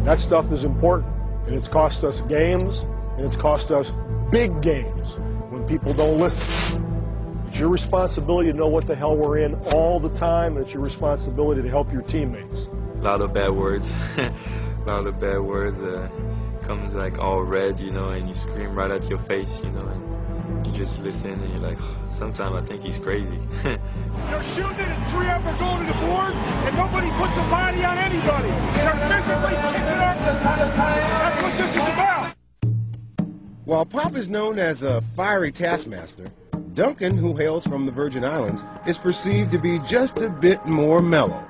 That stuff is important, and it's cost us games, and it's cost us big games when people don't listen. It's your responsibility to know what the hell we're in all the time, and it's your responsibility to help your teammates. A lot of bad words. A lot of bad words. Comes like all red, you know, and you scream right at your face, you know, and you just listen and you're like, oh, sometimes I think he's crazy. They're shooting it and 3 of them are going to the board, and nobody puts a body on anybody. They're physically kicking up. That's what this is about. While Pop is known as a fiery taskmaster, Duncan, who hails from the Virgin Islands, is perceived to be just a bit more mellow.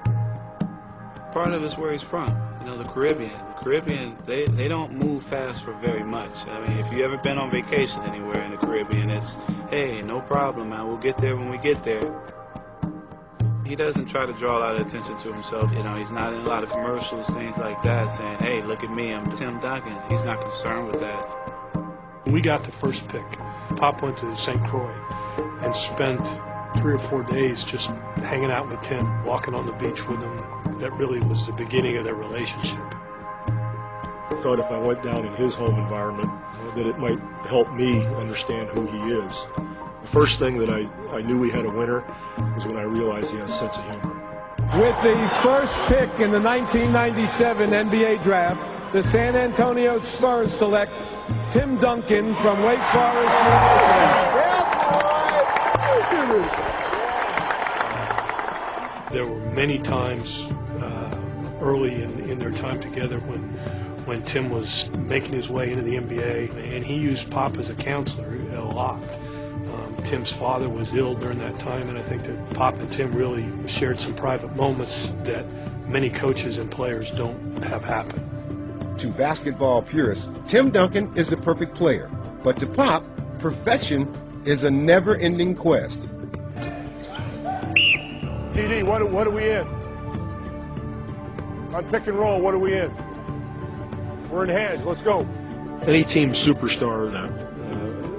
Part of it's where he's from, you know, the Caribbean. Caribbean, they don't move fast for very much. I mean, if you ever been on vacation anywhere in the Caribbean, it's, hey, no problem, man, we'll get there when we get there. He doesn't try to draw a lot of attention to himself. You know, he's not in a lot of commercials, things like that, saying, hey, look at me, I'm Tim Duncan. He's not concerned with that. When we got the first pick, Pop went to St. Croix and spent 3 or 4 days just hanging out with Tim, walking on the beach with him. That really was the beginning of their relationship. I thought if I went down in his home environment, that it might help me understand who he is. The first thing that I knew we had a winner was when I realized he had a sense of humor. With the first pick in the 1997 NBA draft, the San Antonio Spurs select Tim Duncan from Wake Forest University. There were many times early in their time together when Tim was making his way into the NBA, and he used Pop as a counselor a lot. Tim's father was ill during that time, and I think that Pop and Tim really shared some private moments that many coaches and players don't have happen. To basketball purists, Tim Duncan is the perfect player. But to Pop, perfection is a never-ending quest. TD, what are we in? On pick and roll, what are we in? We're in hands. Let's go. Any team superstar that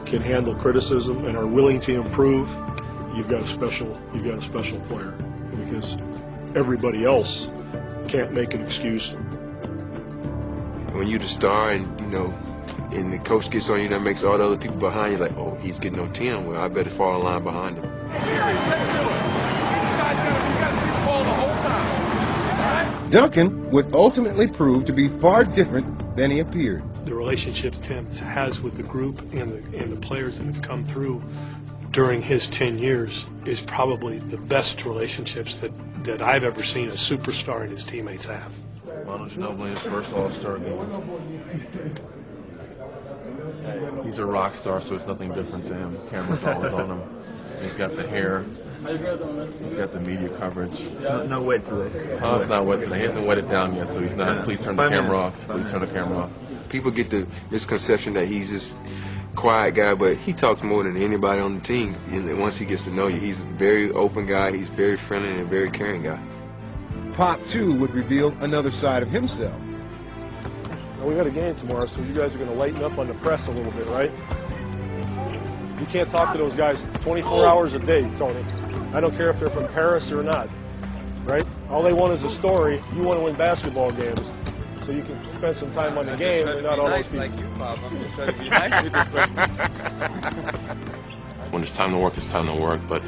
can handle criticism and are willing to improve, you've got a special player, because everybody else can't make an excuse. When you're the star and, you know, and the coach gets on you, that makes all the other people behind you like, oh, he's getting on Tim. Well, I better fall in line behind him. Duncan would ultimately prove to be far different than he appeared. The relationship Tim has with the group and the players that have come through during his 10 years is probably the best relationships that I've ever seen a superstar and his teammates have. Manu Ginobili, his first All-Star game. He's a rock star, so it's nothing different to him. Camera's always on him. He's got the hair. He's got the media coverage. No wet today. Oh, it's not wet today. He hasn't wet it down yet, so he's not. Please turn the camera off. Please turn the camera off. People get the misconception that he's this quiet guy, but he talks more than anybody on the team. And once he gets to know you, he's a very open guy. He's very friendly and a very caring guy. Pop, too, would reveal another side of himself. Now, we got a game tomorrow, so you guys are going to lighten up on the press a little bit, right? You can't talk to those guys 24 hours a day, Tony. I don't care if they're from Paris or not, right? All they want is a story. You want to win basketball games, so you can spend some time on the game and not all those people. Like you, Pop. I'm just trying to be nice with this question. When it's time to work, it's time to work, but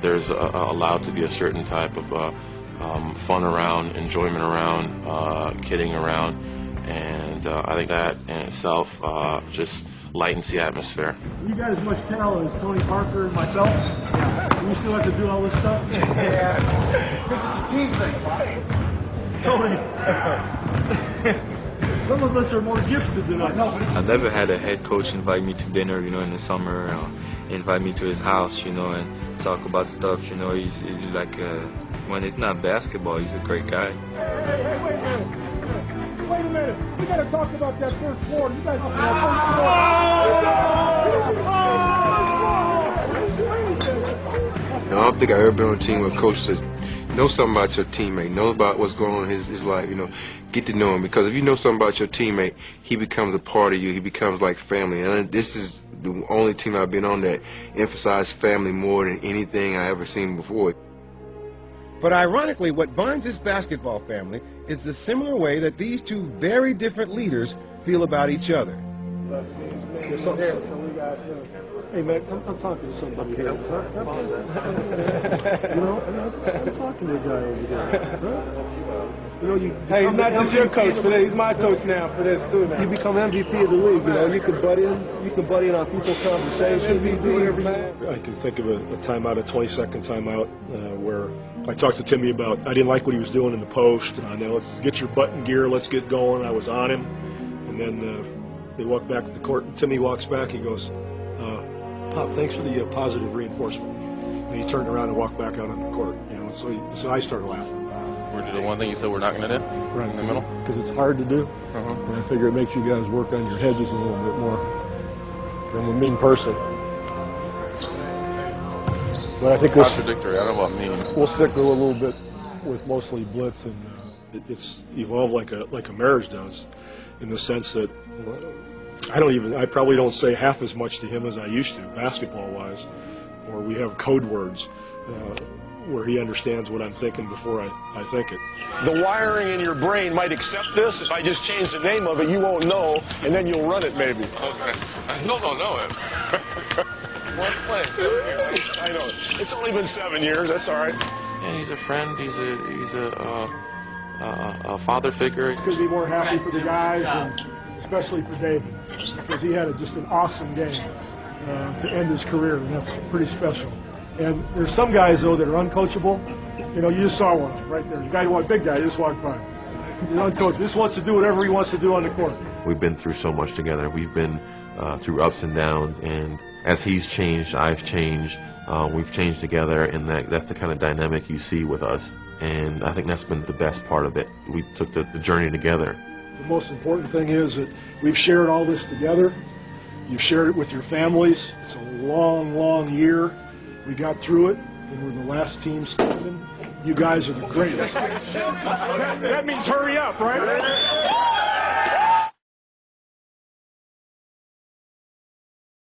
there's allowed to be a certain type of fun around, enjoyment around, kidding around, and I think that in itself just lightens the atmosphere. You got as much talent as Tony Parker and myself? Yeah. You still have to do all this stuff? Yeah. Team thing, Tony. Some of us are more gifted than others. I've never had a head coach invite me to dinner, you know, in the summer, invite me to his house, you know, and talk about stuff, you know. He's like, when it's not basketball, he's a great guy. Wait a minute. We got to talk about that first floor. You guys I don't think I've ever been on a team where a coach says, know something about your teammate, know about what's going on in his life, you know, get to know him. Because if you know something about your teammate, he becomes a part of you. He becomes like family. And this is the only team I've been on that emphasized family more than anything I ever seen before. But ironically, what binds this basketball family it's the similar way that these two very different leaders feel about each other. Hey, man, I'm talking to somebody here. I'm talking to a guy over there. Hey, he's not just your coach for this. He's my coach now for this too. Now you become MVP of the league. You can butt in. You can butt in on people's conversation. You do whatever you want. I can think of a timeout, a 20-second timeout, where I talked to Timmy about I didn't like what he was doing in the post. Now let's get your butt in gear. Let's get going. I was on him, and then they walk back to the court. And Timmy walks back. He goes, "Pop, thanks for the positive reinforcement." And he turned around and walked back out on the court. So I started laughing. We're doing the one thing you said we're not going to do? Right, in the middle? Because it's hard to do. And I figure it makes you guys work on your hedges a little bit more. I'm a mean person. But I think contradictory. I don't know about mean. We'll stick to a little bit with mostly blitz, and it's evolved like a marriage does, in the sense that I probably don't say half as much to him as I used to, basketball-wise, or we have code words. Where he understands what I'm thinking before I think it. The wiring in your brain might accept this. If I just change the name of it, you won't know, and then you'll run it maybe. Okay. I still don't know it. One play, 7 years. I know. It's only been 7 years. That's all right. Yeah, he's a friend. He's a father figure. Could be more happy for the guys, and especially for David, because he had just an awesome game to end his career, and that's pretty special. And there's some guys, though, that are uncoachable. You just saw one right there. The guy who big guy, just walked by. He's uncoachable. He just wants to do whatever he wants to do on the court. We've been through so much together. We've been through ups and downs, and as he's changed, I've changed. We've changed together, and that's the kind of dynamic you see with us. And I think that's been the best part of it. We took the journey together. The most important thing is that we've shared all this together. You've shared it with your families. It's a long, long year. We got through it, and we're the last team standing. You guys are the greatest. That means hurry up, right?